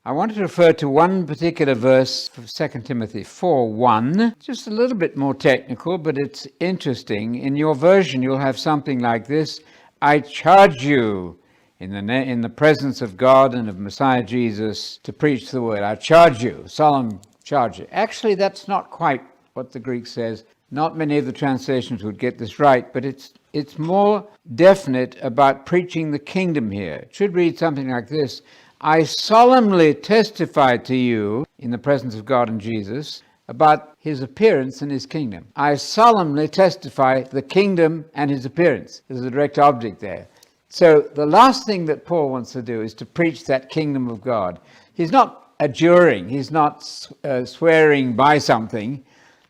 I want to refer to one particular verse, 2 Timothy 4:1, just a little bit more technical, but it's interesting. In your version, you'll have something like this: I charge you in the presence of God and of Messiah Jesus to preach the word. I charge you, solemn charge. Actually, that's not quite what the Greek says. Not many of the translations would get this right, but it's more definite about preaching the kingdom here. It should read something like this: I solemnly testify to you in the presence of God and Jesus about his appearance and his kingdom. I solemnly testify the kingdom and his appearance. There's a direct object there. So the last thing that Paul wants to do is to preach that kingdom of God. He's not adjuring, he's not swearing by something.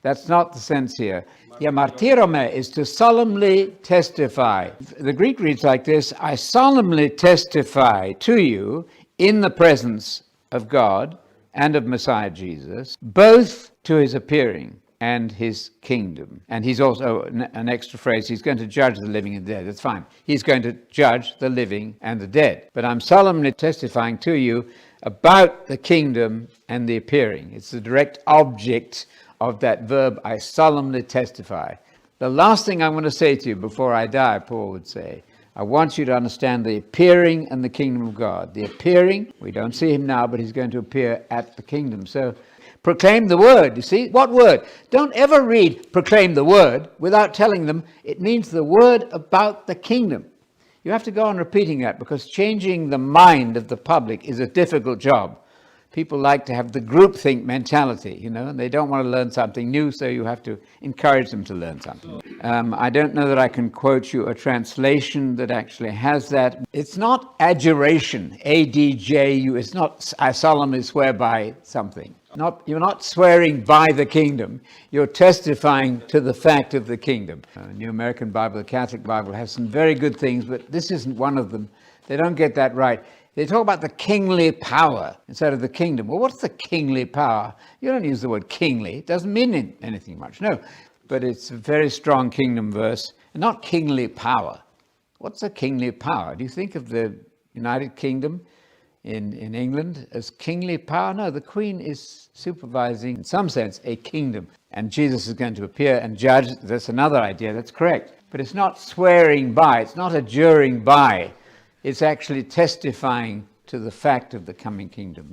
That's not the sense here. Martyrome is to solemnly testify. The Greek reads like this: I solemnly testify to you in the presence of God and of Messiah Jesus, both to his appearing and his kingdom. And he's also, an extra phrase, he's going to judge the living and the dead. That's fine. He's going to judge the living and the dead. But I'm solemnly testifying to you about the kingdom and the appearing. It's the direct object of that verb, I solemnly testify. The last thing I want to say to you before I die, Paul would say, I want you to understand the appearing and the kingdom of God. The appearing, we don't see him now, but he's going to appear at the kingdom. So proclaim the word. You see, what word? Don't ever read proclaim the word without telling them it means the word about the kingdom. You have to go on repeating that, because changing the mind of the public is a difficult job. People like to have the groupthink mentality, and they don't want to learn something new, so you have to encourage them to learn something. I don't know that I can quote you a translation that actually has that. It's not adjuration, A-D-J-U. It's not I solemnly swear by something. You're not swearing by the kingdom. You're testifying to the fact of the kingdom. New American Bible, the Catholic Bible, has some very good things, but this isn't one of them. They don't get that right. They talk about the kingly power instead of the kingdom. Well, what's the kingly power? You don't use the word kingly. It doesn't mean anything much, no. But it's a very strong kingdom verse, and not kingly power. What's a kingly power? Do you think of the United Kingdom in England as kingly power? No, the Queen is supervising, in some sense, a kingdom. And Jesus is going to appear and judge. That's another idea. That's correct. But it's not swearing by. It's not adjuring by. It's actually testifying to the fact of the coming kingdom.